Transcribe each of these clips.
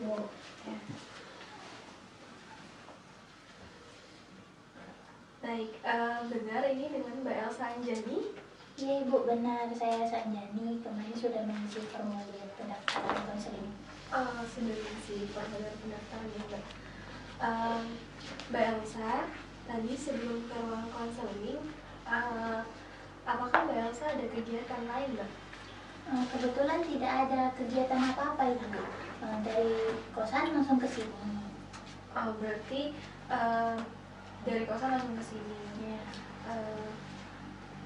Bu. Ya. Baik, benar ini dengan Mbak Elsa Anjani? Iya Ibu, benar. Saya Sanjani. Kemarin sudah mengisi formulir pendaftaran konseling. Sudah mengisi formulir pendaftaran ya Mbak. Mbak Elsa, tadi sebelum ke ruang konseling, apakah Mbak Elsa ada kegiatan lain Mbak? Kebetulan tidak ada kegiatan apa-apa Ibu. Dari kosan langsung ke sini. Berarti dari kosan langsung ke sini. Ya.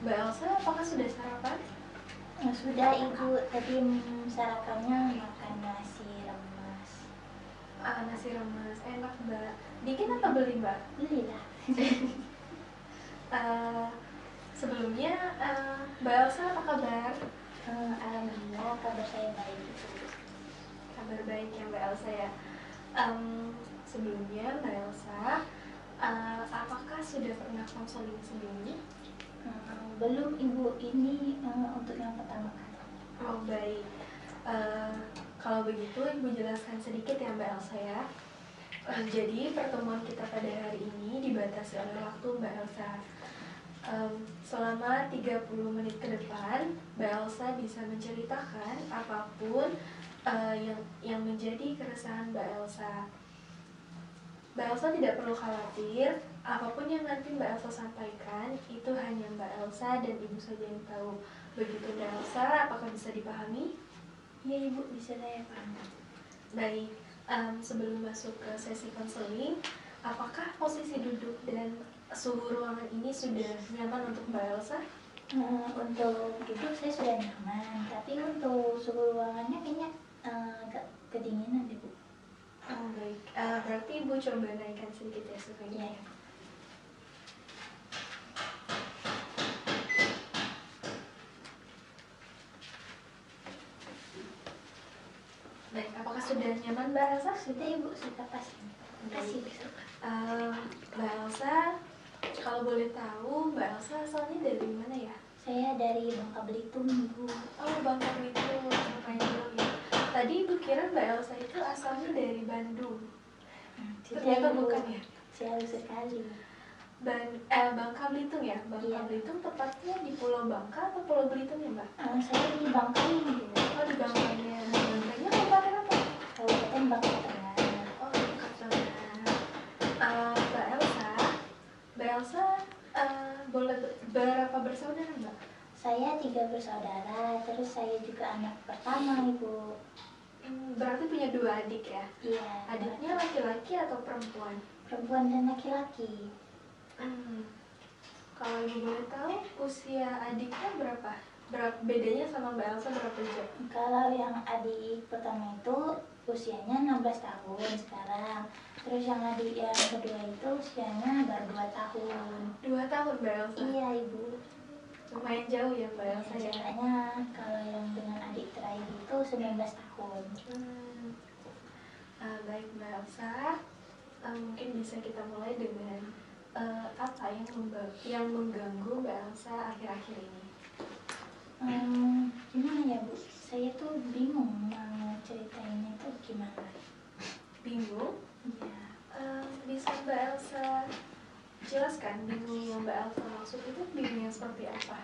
Mbak Elsa, apakah sudah sarapan? Sudah Ibu, tadi sarapannya makan nasi remes. Nasi remes, enak Mbak. Dingin apa beli Mbak? Beli lah. Sebelumnya, Mbak Elsa apa kabar? Alhamdulillah kabar saya baik Ibu. Kabar baik ya Mbak Elsa ya. Sebelumnya Mbak Elsa, apakah sudah pernah konseling sebelumnya? Belum Ibu, ini untuk yang pertama kali. Oh baik, kalau begitu Ibu jelaskan sedikit ya Mbak Elsa ya. Jadi pertemuan kita pada hari ini dibatasi oleh waktu Mbak Elsa. Selama 30 menit ke depan Mbak Elsa bisa menceritakan apapun yang menjadi keresahan Mbak Elsa. Mbak Elsa tidak perlu khawatir, apapun yang nanti Mbak Elsa sampaikan itu hanya Mbak Elsa dan Ibu saja yang tahu. Begitu Mbak Elsa, apakah bisa dipahami? Iya Ibu, bisa saya paham. Baik, sebelum masuk ke sesi konseling, apakah posisi duduk dan suhu ruangan ini sudah nyaman untuk Mbak Elsa? Untuk duduk saya sudah nyaman, tapi untuk suhu ruangannya kayaknya agak kedinginan Ibu. Baik, berarti Ibu coba naikkan sedikit ya suhunya. Ya. Baik, apakah sudah nyaman Mbak Elsa? Sudah Ibu, sudah pas. Terima kasih. Mbak Elsa, kalau boleh tahu Mbak Elsa asalnya dari mana ya? Saya dari Bangka Belitung Ibu. Oh, Bangka Belitung, lumayan jauh ya. Tadi Ibu kira Mbak Elsa itu asalnya dari Bandung. Ternyata Ibu, bukan ya? jauh sekali. Bangka Belitung ya? Bangka Iya. Belitung tepatnya di Pulau Bangka atau Pulau Belitung ya Mbak? Saya di Bangka Ibu. Oh, di Bangkanya. Bangkanya kabupaten apa? Kabupaten Bangka Tengah. Oh, dekat banget. Mbak Elsa, boleh berapa bersaudara Mbak? Saya 3 bersaudara, terus saya juga anak pertama Ibu. Berarti punya 2 adik ya? Iya. Adiknya laki-laki atau perempuan? Perempuan dan laki-laki. Kalau Ibu boleh tahu, usia adiknya berapa? Bedanya sama Mbak Elsa berapa jam? Kalau yang adik pertama itu usianya 16 tahun sekarang. Terus yang adik yang kedua itu usianya baru 2 tahun. 2 tahun Mbak Elsa? Iya Ibu. Lumayan jauh ya Mbak Elsa ya? Jaraknya kalau yang dengan adik terakhir itu 19 tahun. Baik Mbak Elsa, mungkin bisa kita mulai dengan apa yang mengganggu Mbak Elsa akhir-akhir ini? Gimana ya Bu? Saya tuh bingung mau ceritainnya itu gimana. Bingung? Iya. Bisa Mbak Elsa jelaskan bingung yang Mbak Elsa maksud itu bingung yang seperti apa?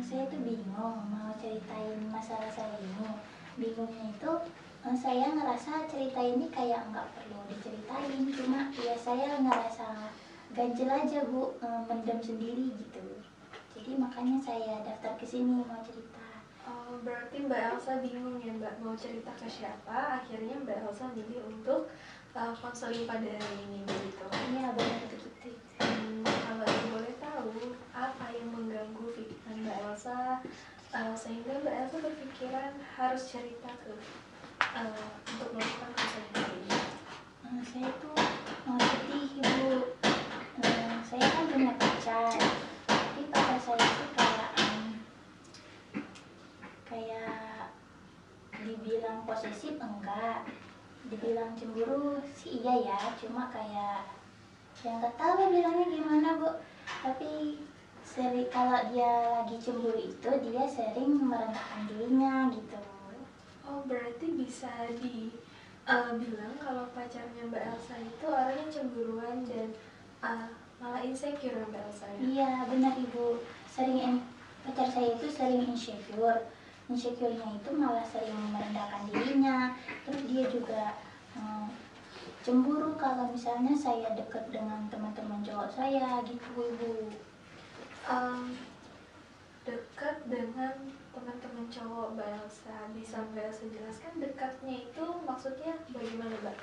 Saya tuh bingung mau ceritain masalah saya ini. Bingungnya itu saya ngerasa cerita ini kayak nggak perlu diceritain, cuma ya saya ngerasa ganjel aja Bu, mendem sendiri gitu. Jadi makanya saya daftar ke sini mau cerita. Berarti Mbak Elsa bingung ya Mbak mau cerita ke siapa, akhirnya Mbak Elsa milih untuk konseling pada hari ini begitu? Iya benar begitu. Kalau Ibu boleh tahu apa yang mengganggu pikiran Mbak Elsa sehingga Mbak Elsa berpikiran harus cerita untuk melakukan konseling hari ini? Saya tuh mau sedih Ibu. Saya kan punya pacar, tapi pacar saya tuh kayak dibilang posesif enggak, dibilang cemburu sih iya ya, cuma kayak yang nggak tahu bilangnya gimana Bu. Tapi kalau dia lagi cemburu itu dia sering merendahkan dirinya gitu. Oh berarti bisa bilang kalau pacarnya Mbak Elsa itu orangnya cemburuan dan malah insecure ya Mbak Elsa ya? Iya benar ibu, pacar saya itu sering insecure. Insecure-nya itu malah sering merendahkan dirinya. Terus dia juga cemburu kalau misalnya saya dekat dengan teman-teman cowok saya gitu ibu. Dekat dengan teman-teman cowok Mbak Elsa, bisa Mbak Elsa jelaskan dekatnya itu maksudnya bagaimana Mbak?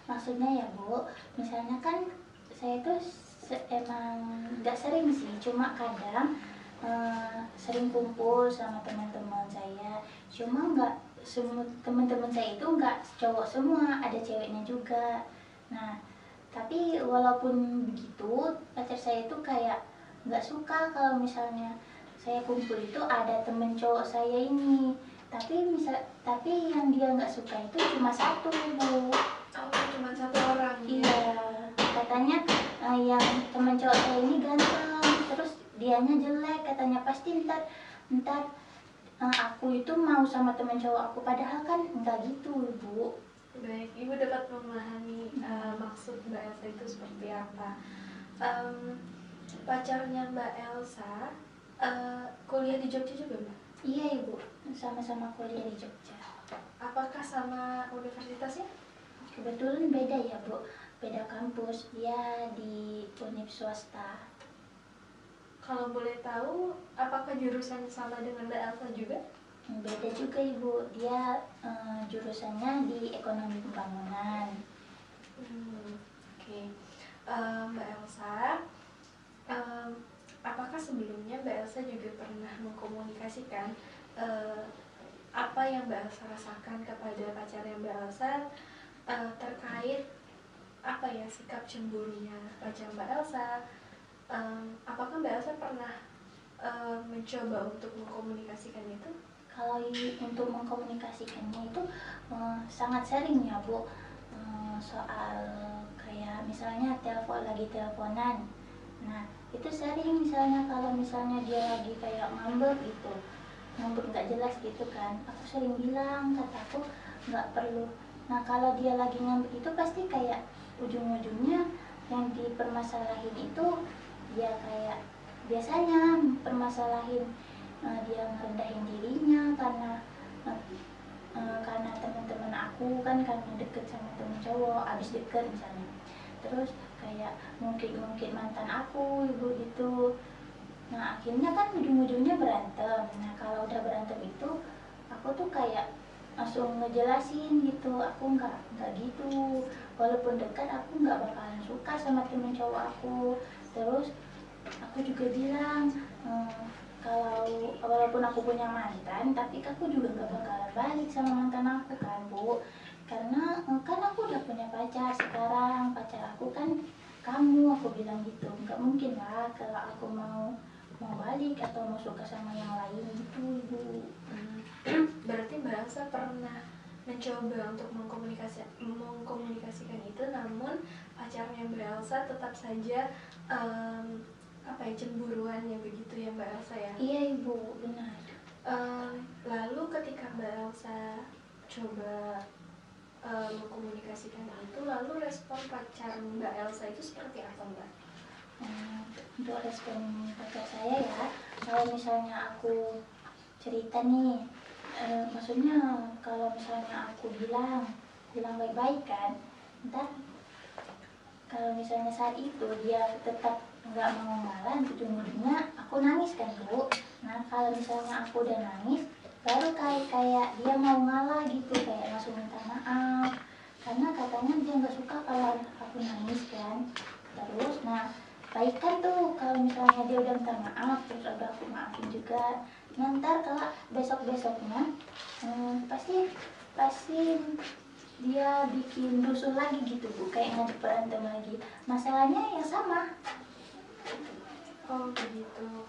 Maksudnya ya Bu, misalnya kan saya tuh emang nggak sering sih, cuma kadang sering kumpul sama teman-teman saya. Cuma nggak semua teman-teman saya itu nggak cowok semua, ada ceweknya juga. Nah, tapi walaupun begitu, pacar saya itu kayak nggak suka kalau misalnya saya kumpul itu ada temen cowok saya ini. Tapi yang dia nggak suka itu cuma satu Bu. Oh, cuma satu orang? Iya, katanya yang temen cowok saya ini ganteng, terus dianya jelek, katanya pasti ntar aku itu mau sama temen cowok aku, padahal kan nggak gitu Ibu. Baik, Ibu dapat memahami maksud Mbak Elsa itu seperti apa. Pacarnya Mbak Elsa kuliah di Jogja juga Mbak? Iya Ibu, sama-sama kuliah di Jogja. Apakah sama universitasnya? Kebetulan beda ya Bu, beda kampus, dia di univ swasta. Kalau boleh tahu, apakah jurusan sama dengan Mbak Elsa juga? Beda juga Ibu, dia jurusannya di ekonomi pembangunan. Oke. Mbak Elsa, apakah sebelumnya Mbak Elsa juga pernah mengkomunikasikan apa yang Mbak Elsa rasakan kepada pacarnya Mbak Elsa terkait apa ya sikap cemburunya pacar Mbak Elsa? Apakah Mbak Elsa pernah mencoba untuk mengkomunikasikan itu? Kalau untuk mengkomunikasikannya itu sangat sering ya Bu, soal kayak misalnya lagi teleponan. Nah itu sering, misalnya kalau misalnya dia lagi kayak ngambek gitu, ngambek nggak jelas gitu kan, aku sering bilang, kataku nggak perlu. Nah kalau dia lagi ngambek itu pasti kayak ujung-ujungnya yang dipermasalahin itu dia kayak biasanya permasalahin dia ngerendahin dirinya karena teman-teman aku kan, karena deket sama temen cowok, abis deket misalnya, terus kayak mungkin mantan aku ibu gitu. Nah akhirnya kan ujung-ujungnya berantem. Nah kalau udah berantem itu aku tuh kayak langsung ngejelasin gitu, aku nggak gitu, walaupun dekat aku nggak bakalan suka sama temen cowok aku. Terus aku juga bilang kalau walaupun aku punya mantan, tapi aku juga gak bakalan balik sama mantan aku kan Bu, karena kan aku udah punya pacar sekarang, pacar aku kan kamu, aku bilang gitu. Nggak mungkin lah kalau aku mau balik atau mau suka sama yang lain gitu Ibu. Berarti Mbak Elsa pernah mencoba untuk mengkomunikasikan itu, namun pacarnya Mbak Elsa tetap saja cemburuannya begitu ya Mbak Elsa ya? Iya Ibu, benar. Lalu ketika Mbak Elsa coba mengkomunikasikan itu, lalu respon pacar Mbak Elsa itu seperti apa Mbak? Untuk respon pacar saya ya, kalau misalnya aku cerita nih, maksudnya kalau misalnya aku bilang baik-baik kan, ntar kalau misalnya saat itu dia tetap nggak mau ngalah, ujung-ujungnya aku nangis kan Bu. Nah kalau misalnya aku udah nangis, baru kayak dia mau ngalah gitu, kayak langsung minta maaf, karena katanya dia nggak suka kalau aku nangis kan. Terus nah baikan tuh kalau misalnya dia udah minta maaf, terus udah aku maafin juga. Nanti kalau besok-besoknya pasti dia bikin rusuh lagi gitu Bu, kayak ngajak berantem lagi, masalahnya yang sama. Oh begitu.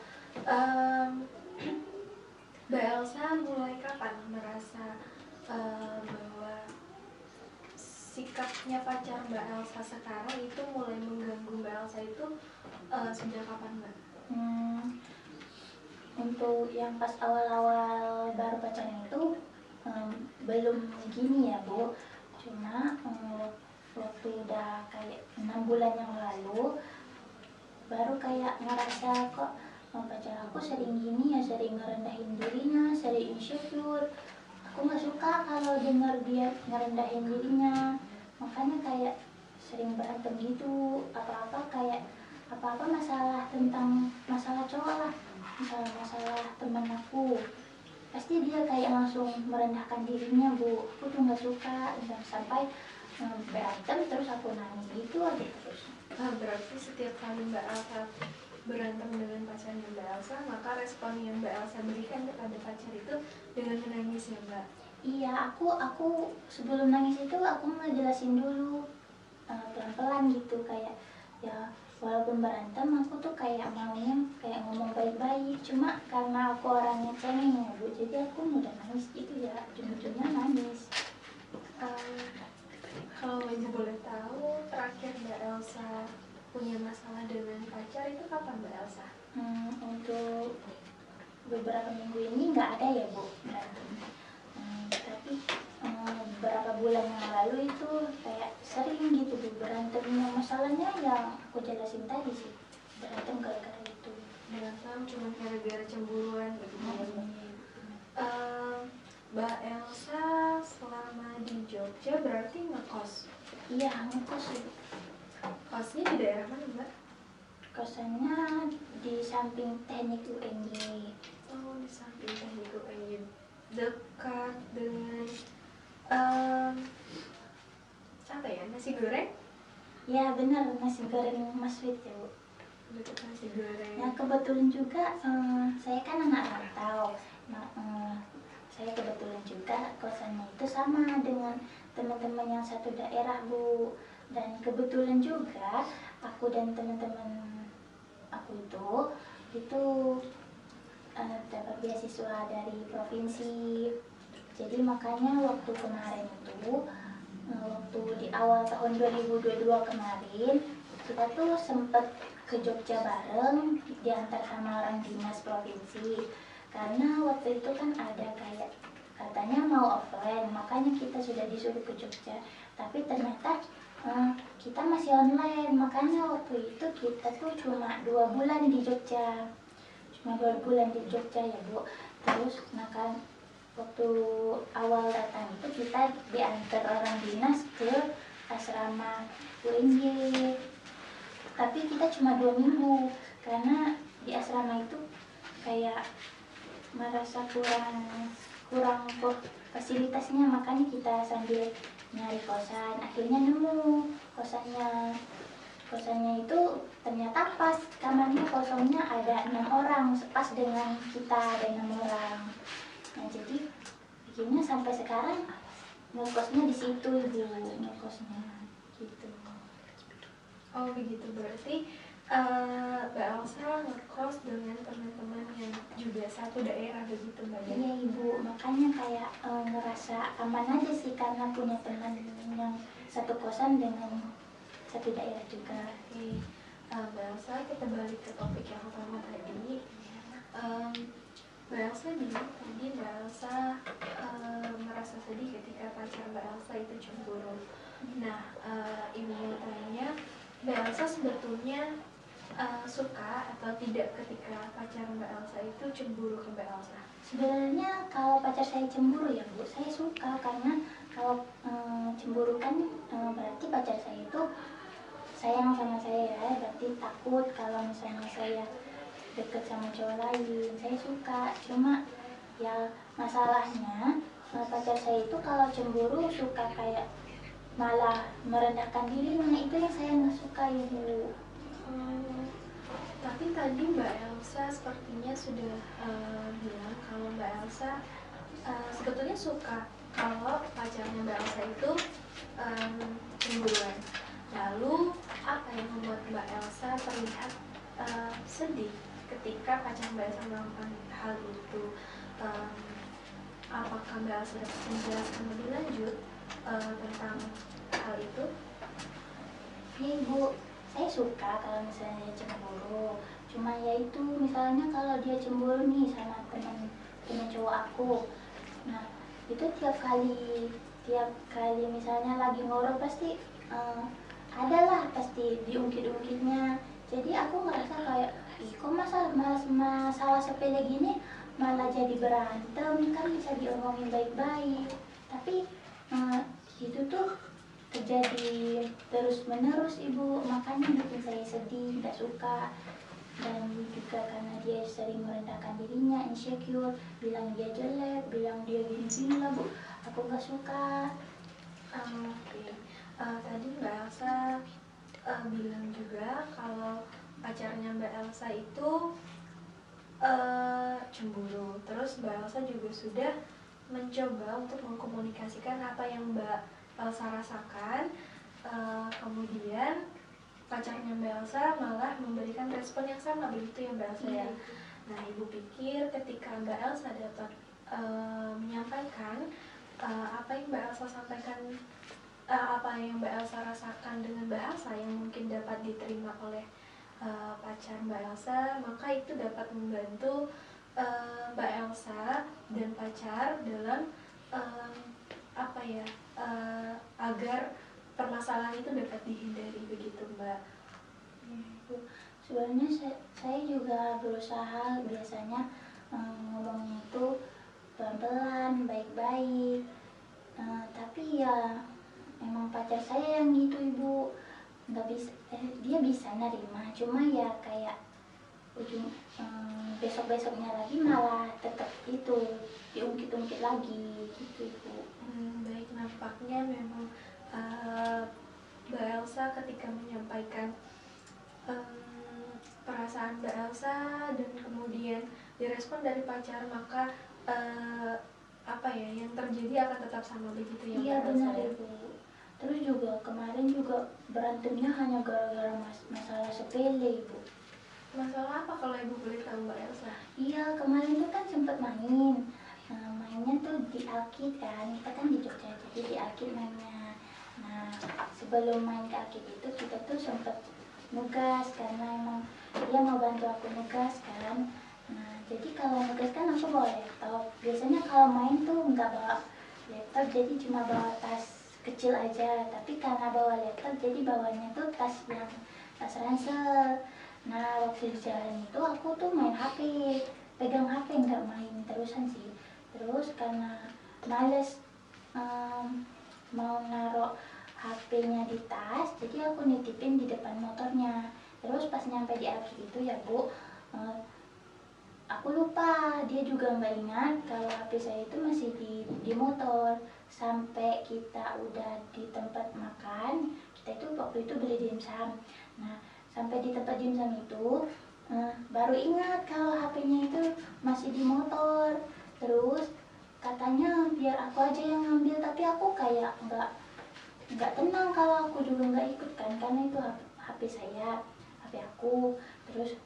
Mbak Elsa mulai kapan merasa bahwa sikapnya pacar Mbak Elsa sekarang itu mulai mengganggu Mbak Elsa itu sejak kapan Mbak? Untuk yang pas awal-awal baru pacaran itu belum gini ya Bu, cuma waktu udah kayak 6 bulan yang lalu baru kayak ngerasa kok pacar aku sering gini ya, sering ngerendahin dirinya, sering insecure. Aku nggak suka kalau dengar dia ngerendahin dirinya, makanya kayak sering berantem gitu. Apa-apa masalah tentang masalah cowok lah, masalah teman aku, pasti dia kayak langsung merendahkan dirinya Bu. Aku tuh nggak suka, dan sampai berantem terus aku nangis gitu aja terus. Berarti setiap kali Mbak Elsa berantem dengan pacarnya Mbak Elsa, maka respon yang Mbak Elsa berikan kepada pacar itu dengan menangis ya Mbak? Iya, aku sebelum nangis itu aku ngejelasin dulu pelan-pelan gitu, kayak ya walaupun berantem aku tuh kayak maunya kayak ngomong baik-baik, cuma karena aku orangnya cengeng ya Bu, jadi aku mudah nangis gitu ya, ujung-ujungnya nangis. Kalau Ibu boleh tahu, terakhir Mbak Elsa punya masalah dengan pacar itu kapan Mbak Elsa? Untuk beberapa minggu ini nggak ada ya Bu berantem. Tapi beberapa bulan yang lalu itu kayak sering gitu Bu berantemnya. Masalahnya yang aku jelasin tadi sih, berantem gara-gara itu. Berantem cuma gara-gara cemburuan gitu ya Mbak? Mbak Elsa selama di Jogja berarti ngekos? Iya, ngekos sih. Kosnya di daerah mana Mbak? Kosannya di samping teknik UNY. Oh, di samping teknik UNY. Dekat dengan apa ya, nasi goreng? Ya benar, nasi goreng Mas Fit ya Bu. Dekat nasi goreng. Ya kebetulan juga saya kan anak rantau. Nah, saya kebetulan juga kosannya itu sama dengan teman-teman yang satu daerah Bu. Dan kebetulan juga aku dan teman-teman aku itu dapat beasiswa dari provinsi. Jadi makanya waktu kemarin itu, waktu di awal tahun 2022 kemarin, kita tuh sempet ke Jogja bareng diantar sama orang dinas provinsi. Karena waktu itu kan ada kayak katanya mau offline, makanya kita sudah disuruh ke Jogja. Tapi ternyata kita masih online, makanya waktu itu kita tuh cuma 2 bulan di Jogja. Cuma 2 bulan di Jogja ya Bu. Terus nah kan waktu awal datang itu kita diantar orang dinas ke asrama UNY. Tapi kita cuma 2 minggu karena di asrama itu kayak merasa kurang fasilitasnya, makanya kita sambil nyari kosan akhirnya nemu kosannya itu ternyata pas, kamarnya kosongnya ada 6 orang, pas dengan kita ada 6 orang. Nah jadi bikinnya sampai sekarang ngekosnya di situ Ibu, ngekosnya gitu. Oh begitu, berarti Mbak Elsa ngekos dengan teman-teman yang juga satu daerah begitu Mbak ya? Iya Ibu, makanya kayak ngerasa aman aja sih karena punya teman yang satu kosan dengan satu daerah juga. Oke, Mbak Elsa, kita balik ke topik yang utama tadi. Mbak Elsa bilang tadi Mbak Elsa merasa sedih ketika pacar Mbak Elsa itu cemburu. Nah, Ibu mau tanya, Mbak Elsa sebetulnya suka atau tidak ketika pacar Mbak Elsa itu cemburu ke Mbak Elsa? Sebenarnya kalau pacar saya cemburu ya Bu, saya suka karena kalau cemburu kan berarti pacar saya itu sayang sama saya ya, berarti takut kalau misalnya saya deket sama cowok lain. Saya suka, cuma ya masalahnya pacar saya itu kalau cemburu suka kayak malah merendahkan dirinya, itu yang saya nggak suka Ibu. Tapi tadi Mbak Elsa sepertinya sudah bilang kalau Mbak Elsa sebetulnya suka kalau pacarnya Mbak Elsa itu cemburuan. Lalu apa yang membuat Mbak Elsa terlihat sedih ketika pacar Mbak Elsa melakukan hal itu? Apakah Mbak Elsa dapat menjelaskan lebih lanjut tentang hal itu? Iya Ibu, saya suka kalau misalnya dia cemburu. Cuma ya itu, misalnya kalau dia cemburu nih sama temen cowok aku, nah itu tiap kali misalnya lagi ngorok pasti adalah pasti diungkit-ungkitnya. Jadi aku ngerasa kayak, ih kok masalah sepele gini malah jadi berantem, kan bisa diomongin baik-baik. Tapi itu tuh terjadi terus menerus ibu, makanya bikin saya sedih, nggak suka. Dan juga karena dia sering merendahkan dirinya, insecure, bilang dia jelek, bilang dia gini-gini lah bu, aku nggak suka. Oke. Tadi Mbak Elsa bilang juga kalau pacarnya Mbak Elsa itu cemburu. Terus Mbak Elsa juga sudah mencoba untuk mengkomunikasikan apa yang Mbak Elsa rasakan. Kemudian pacarnya Mbak Elsa malah memberikan respon yang sama, begitu ya Mbak Elsa ya? Nah, Ibu pikir ketika Mbak Elsa dapat menyampaikan apa yang Mbak Elsa sampaikan, apa yang Mbak Elsa rasakan dengan bahasa yang mungkin dapat diterima oleh pacar Mbak Elsa, maka itu dapat membantu Mbak Elsa dan pacar dalam agar permasalahan itu dapat dihindari, begitu Mbak. Sebenarnya saya juga berusaha biasanya ngomongnya itu pelan-pelan, baik-baik. Tapi ya emang pacar saya yang gitu ibu, nggak bisa, dia bisa nerima, cuma ya kayak besok-besoknya lagi malah tetap itu diungkit-ungkit lagi gitu ibu. Baik, nampaknya memang Mbak Elsa ketika menyampaikan perasaan Mbak Elsa dan kemudian direspon dari pacar, maka yang terjadi akan tetap sama, begitu ya? Iya Mbak benar Elsa? ibu. Terus juga kemarin juga berantemnya hanya gara-gara masalah sepele ibu. Masalah apa kalau Ibu boleh tahu Mbak Elsa? Iya kemarin tuh kan sempat main. Mainnya tuh di Alkit kan, kita kan di Jogja, jadi di Alkit mainnya. Nah sebelum main ke Alkit itu kita tuh sempat nugas, karena emang dia mau bantu aku nugas kan. Nah jadi kalau nugas kan aku bawa laptop. Biasanya kalau main tuh nggak bawa laptop, jadi cuma bawa tas kecil aja. Tapi karena bawa laptop, jadi bawanya tuh tas ransel. Nah waktu di jalan itu aku tuh main HP, pegang HP, nggak main terusan sih. Terus karena males mau naruh HP-nya di tas, jadi aku nitipin di depan motornya. Terus pas nyampe di Alki itu ya bu, aku lupa, dia juga nggak ingat kalau HP saya itu masih di motor. Sampai kita udah di tempat makan, kita itu waktu itu beli dimsum. Nah sampai di tempat dimsum itu baru ingat kalau HP-nya itu masih di motor. Terus katanya biar aku aja yang ngambil, tapi aku kayak nggak tenang kalau aku juga nggak ikut kan, karena itu HP saya, HP aku. Terus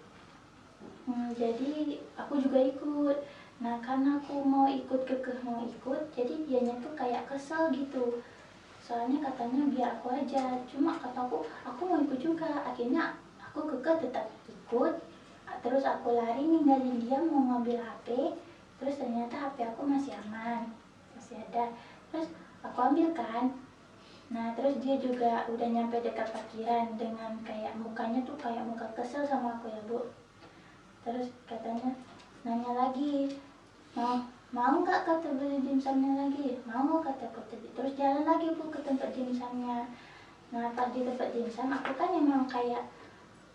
jadi aku juga ikut. Nah karena aku mau ikut, mau ikut, jadi dianya tuh kayak kesel gitu. Soalnya katanya biar aku aja, cuma kataku aku mau ikut juga. Akhirnya aku tetap ikut. Terus aku lari ninggalin dia mau ngambil HP. Terus ternyata HP aku masih aman, masih ada. Terus aku ambil kan. Nah terus dia juga udah nyampe dekat parkiran dengan kayak mukanya tuh kayak muka kesel sama aku ya bu. Terus katanya nanya lagi, mau nggak kata beli dimsumnya lagi? Mau kataku tadi. Terus jalan lagi bu ke tempat dimsumnya. Nah pas di tempat dimsum aku kan emang kayak,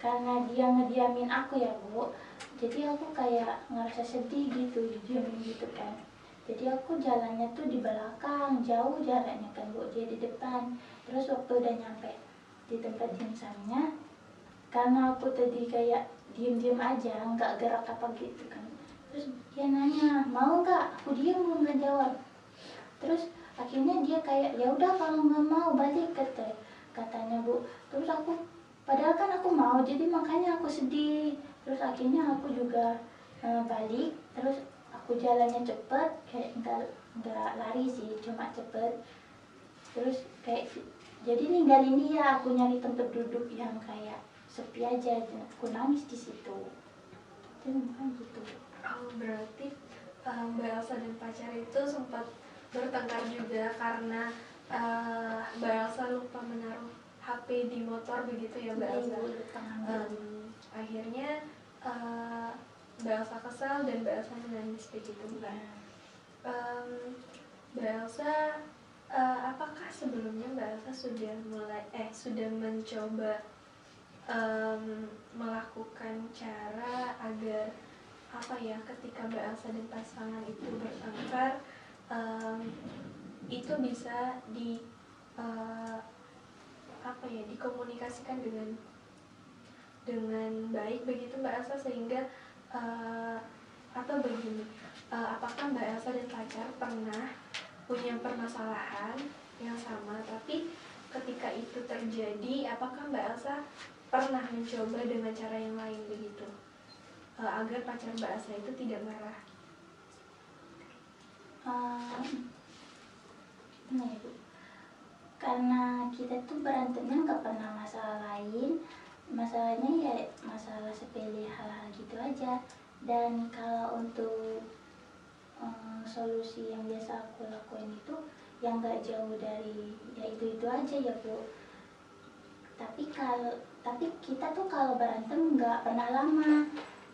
karena dia ngediamin aku ya bu, jadi aku kayak ngerasa sedih gitu, didiamin gitu kan. Jadi aku jalannya tuh di belakang, jauh jaraknya kan bu, dia di depan. Terus waktu udah nyampe di tempat dimsumnya, karena aku tadi kayak diem-diem aja, nggak gerak apa gitu kan. Terus dia nanya, mau nggak? Aku diem belum ngejawab. Terus akhirnya dia kayak, ya udah kalau nggak mau balik katanya bu. Terus aku, padahal kan aku mau, jadi makanya aku sedih. Terus akhirnya aku juga balik. Terus aku jalannya cepet, kayak nggak lari sih, cuma cepet. Terus kayak jadi ninggalin dia, aku nyari tempat duduk yang kayak sepi aja, aku nangis di situ. Itu bukan gitu. Berarti Mbak Elsa dan pacar itu sempat bertengkar juga karena Mbak Elsa lupa menaruh HP di motor begitu ya Mbak Elsa. Akhirnya Mbak Elsa kesal dan Mbak Elsa menangis begitu Mbak. Mbak Elsa, apakah sebelumnya Mbak Elsa sudah mencoba melakukan cara agar ketika Mbak Elsa dan pasangan itu bertengkar itu bisa dikomunikasikan dengan baik begitu Mbak Elsa, sehingga atau begini, apakah Mbak Elsa dan pacar pernah punya permasalahan yang sama, tapi ketika itu terjadi apakah Mbak Elsa pernah mencoba dengan cara yang lain begitu agar pacar Mbak Elsa itu tidak marah? Nah, Ibu, karena kita tuh berantemnya nggak pernah masalah lain, masalahnya ya masalah sepele hal-hal gitu aja. Dan kalau untuk solusi yang biasa aku lakuin itu yang nggak jauh dari ya itu aja ya Bu. Tapi kita tuh kalau berantem nggak pernah lama,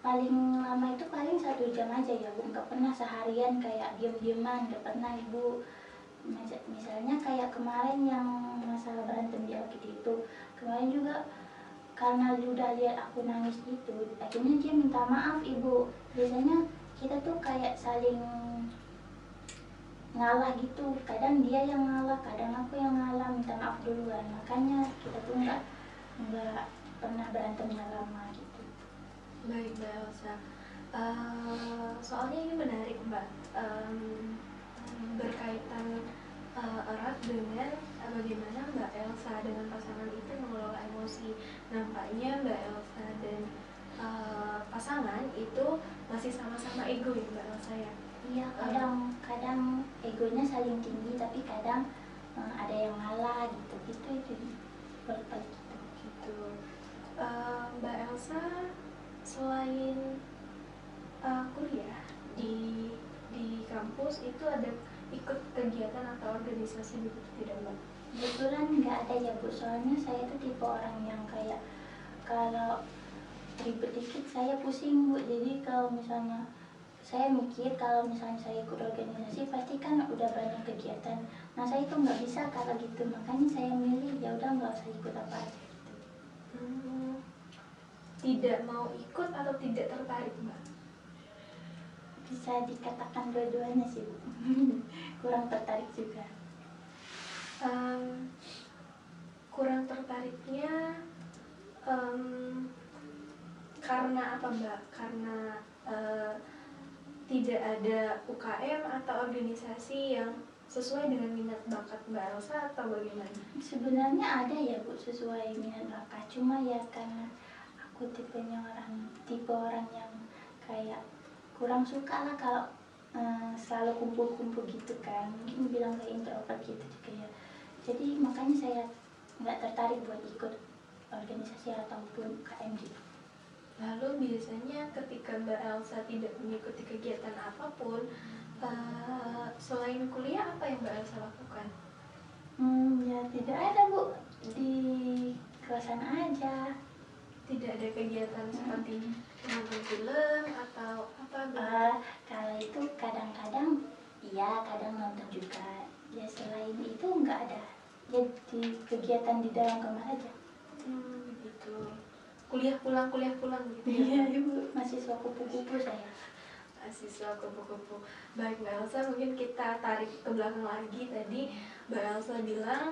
paling lama itu paling 1 jam aja ya Bu, nggak pernah seharian kayak diem-dieman, nggak pernah Ibu. Misalnya kayak kemarin yang masalah berantem di Alkit itu, kemarin juga karena udah lihat aku nangis gitu, akhirnya dia minta maaf Ibu. Biasanya kita tuh kayak saling ngalah gitu, kadang dia yang ngalah, kadang aku yang ngalah, minta maaf duluan. Makanya kita tuh nggak pernah berantemnya lama gitu. Baik Mbak Elsa, soalnya ini menarik Mbak, berkaitan erat dengan bagaimana Mbak Elsa dengan pasangan itu mengelola emosi. Nampaknya Mbak Elsa dan pasangan itu masih sama-sama ego ya Mbak Elsa ya? Iya, kadang egonya saling tinggi, tapi kadang ada yang ngalah gitu itu berbalik gitu. Mbak Elsa selain kuliah di kampus itu ada ikut kegiatan atau organisasi begitu tidak Mbak? Kebetulan nggak ada ya Bu, soalnya saya tuh tipe orang yang kayak kalau ribet dikit saya pusing Bu. Jadi kalau misalnya saya mikir kalau misalnya saya ikut organisasi pasti kan udah banyak kegiatan. Nah saya itu nggak bisa kalau gitu, makanya saya milih ya udah nggak usah ikut apa aja gitu. Tidak mau ikut atau tidak tertarik Mbak? Bisa dikatakan dua-duanya sih Bu. Kurang tertarik juga. Kurang tertariknya karena apa Mbak? Karena tidak ada UKM atau organisasi yang sesuai dengan minat bakat Mbak Elsa atau bagaimana? Sebenarnya ada ya Bu sesuai minat bakat, cuma ya karena aku tipe orang yang kayak kurang suka lah kalau selalu kumpul-kumpul gitu kan, mungkin bilang kayak introvert gitu juga ya. Jadi makanya saya nggak tertarik buat ikut organisasi ataupun UKM gitu. Lalu biasanya ketika Mbak Elsa tidak mengikuti kegiatan apapun, selain kuliah apa yang Mbak Elsa lakukan? Ya tidak ada Bu, di kosan aja. Tidak ada kegiatan seperti nonton film atau apa? Kalau itu kadang-kadang iya, kadang nonton juga. Ya selain itu nggak ada. Jadi kegiatan di dalam kamar aja. Begitu. Kuliah pulang gitu ya? Iya Ibu, mahasiswa kupu-kupu saya. Mahasiswa kupu-kupu. Baik Mbak Elsa, mungkin kita tarik ke belakang lagi. Tadi Mbak Elsa bilang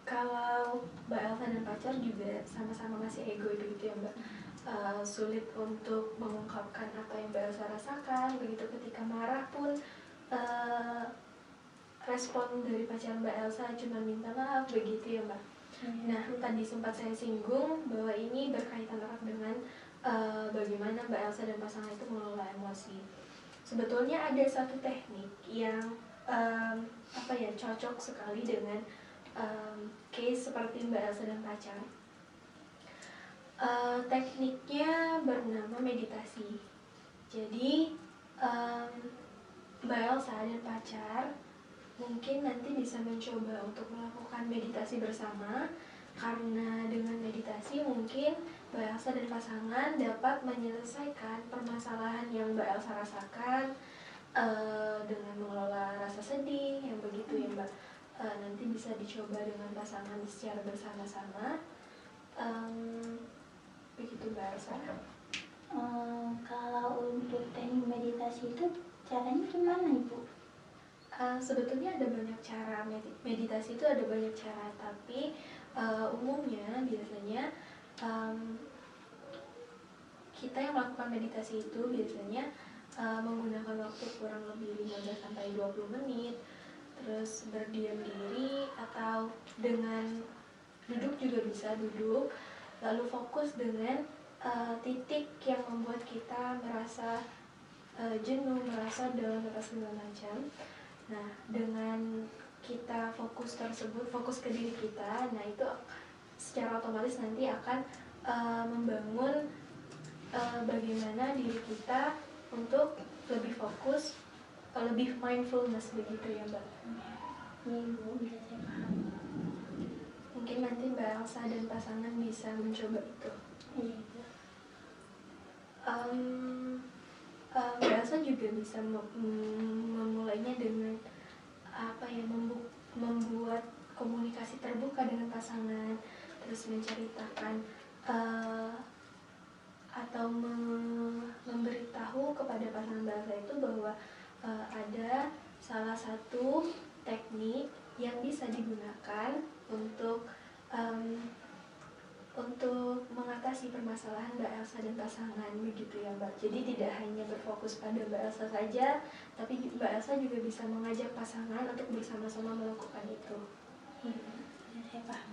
kalau Mbak Elsa dan pacar juga sama-sama masih ego begitu ya Mbak. Sulit untuk mengungkapkan apa yang Mbak Elsa rasakan. Begitu ketika marah pun respon dari pacar Mbak Elsa cuma minta maaf begitu ya Mbak. Nah, tadi sempat saya singgung bahwa ini berkaitan erat dengan bagaimana Mbak Elsa dan pasangan itu mengelola emosi. Sebetulnya ada satu teknik yang cocok sekali dengan case seperti Mbak Elsa dan pacar. Tekniknya bernama meditasi. Jadi Mbak Elsa dan pacar mungkin nanti bisa mencoba untuk melakukan meditasi bersama, karena dengan meditasi mungkin Mbak Elsa dan pasangan dapat menyelesaikan permasalahan yang Mbak Elsa rasakan dengan mengelola rasa sedih yang begitu ya Mbak. Nanti bisa dicoba dengan pasangan secara bersama-sama. Begitu Mbak Elsa. Kalau untuk teknik meditasi itu caranya gimana Ibu? Sebetulnya ada banyak cara, meditasi itu ada banyak cara, tapi umumnya biasanya kita yang melakukan meditasi itu biasanya menggunakan waktu kurang lebih 15-20 menit, terus berdiam diri atau dengan duduk juga bisa duduk, lalu fokus dengan titik yang membuat kita merasa jenuh, merasa down atau segala macam. Nah, dengan kita fokus tersebut, fokus ke diri kita, nah itu secara otomatis nanti akan membangun bagaimana diri kita untuk lebih fokus, lebih mindfulness begitu ya Mbak. Ya Ibu, bisa saya paham. Mungkin nanti Mbak Elsa dan pasangan bisa mencoba itu. Iya Ibu. Mbak Elsa juga bisa memulainya dengan membuat komunikasi terbuka dengan pasangan, terus menceritakan atau memberitahu kepada pasangan Mbak Elsa itu bahwa ada salah satu teknik yang bisa digunakan untuk mengatasi permasalahan Mbak Elsa dan pasangan begitu ya Mbak. Jadi tidak hanya berfokus pada Mbak Elsa saja, tapi Mbak Elsa juga bisa mengajak pasangan untuk bersama-sama melakukan itu. Ya, saya paham.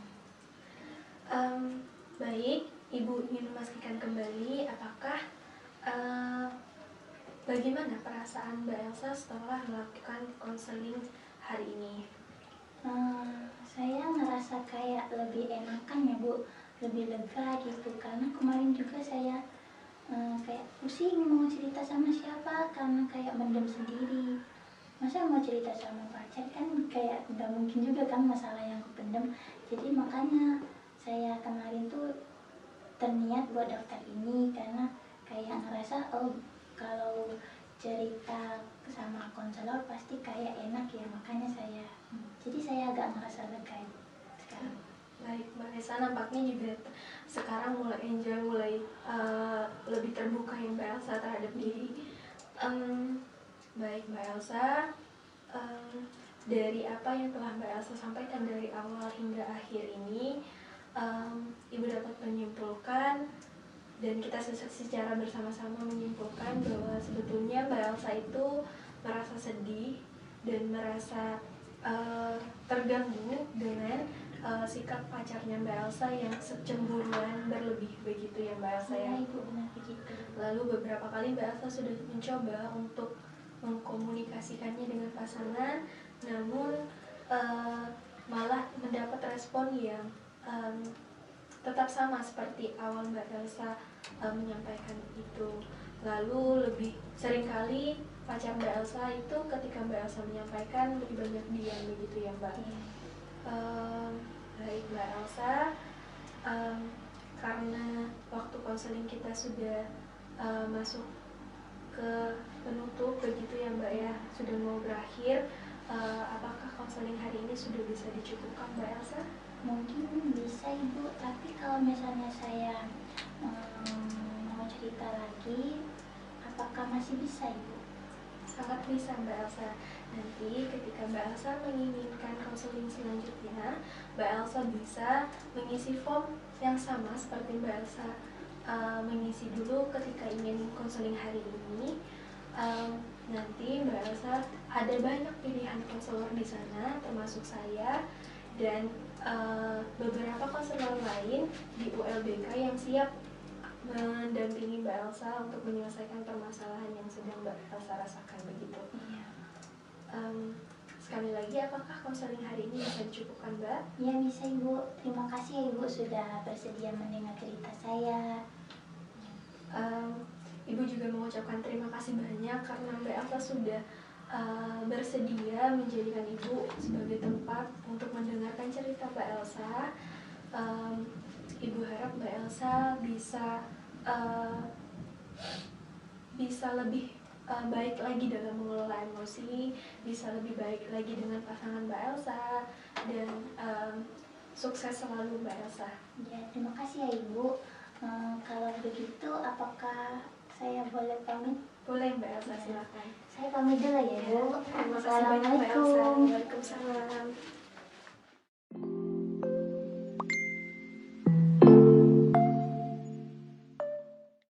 Baik, Ibu ingin memastikan kembali apakah bagaimana perasaan Mbak Elsa setelah melakukan konseling hari ini? Saya ngerasa kayak lebih enakan ya Bu, lebih lega gitu, karena kemarin juga saya kayak pusing mau cerita sama siapa karena kayak mendem sendiri. Masa mau cerita sama pacar kan kayak nggak mungkin juga kan, masalah yang kependem. Jadi makanya saya kemarin tuh terniat buat daftar ini karena kayak ngerasa kalau cerita sama konselor pasti kayak enak ya, makanya saya agak merasa lega sekarang. Baik, Mbak Elsa nampaknya juga sekarang mulai enjoy, mulai lebih terbuka ya Mbak Elsa terhadap diri. Baik Mbak Elsa, dari apa yang telah Mbak Elsa sampaikan dari awal hingga akhir ini, Ibu dapat menyimpulkan dan kita secara bersama-sama menyimpulkan bahwa sebetulnya Mbak Elsa itu merasa sedih dan merasa terganggu dengan sikap pacarnya Mbak Elsa yang cemburuan berlebih begitu ya Mbak Elsa ya. Ibu, benar begitu. Lalu beberapa kali Mbak Elsa sudah mencoba untuk mengkomunikasikannya dengan pasangan, namun malah mendapat respon yang tetap sama seperti awal Mbak Elsa menyampaikan itu. Lalu lebih seringkali pacar Mbak Elsa itu ketika Mbak Elsa menyampaikan lebih banyak diam begitu ya Mbak. Baik Mbak Elsa, karena waktu konseling kita sudah masuk ke penutup begitu ya Mbak ya, sudah mau berakhir, apakah konseling hari ini sudah bisa dicukupkan Mbak Elsa? Mungkin bisa Ibu, tapi kalau misalnya saya mau cerita lagi, apakah masih bisa Ibu? Sangat bisa Mbak Elsa. Nanti ketika Mbak Elsa menginginkan konseling selanjutnya, Mbak Elsa bisa mengisi form yang sama seperti Mbak Elsa mengisi dulu ketika ingin konseling hari ini. Nanti Mbak Elsa ada banyak pilihan konselor di sana, termasuk saya dan beberapa konselor lain di ULBK yang siap mendampingi Mbak Elsa untuk menyelesaikan permasalahan yang sedang Mbak Elsa rasakan begitu. Iya. Sekali lagi, apakah konseling hari ini bisa dicukupkan Mbak? Ya bisa Ibu, terima kasih ya Ibu sudah bersedia mendengar cerita saya. Ibu juga mengucapkan terima kasih banyak karena Mbak Elsa sudah bersedia menjadikan Ibu sebagai tempat untuk mendengarkan cerita Mbak Elsa. Ibu harap Mbak Elsa bisa lebih baik lagi dalam mengelola emosi, bisa lebih baik lagi dengan pasangan Mbak Elsa, dan sukses selalu Mbak Elsa. Ya, terima kasih ya Ibu. Kalau begitu, apakah saya boleh pamit? Boleh Mbak Elsa, silakan. Saya pamit dulu ya Bu. Terima kasih banyak Mbak Elsa. Assalamualaikum. Waalaikumsalam.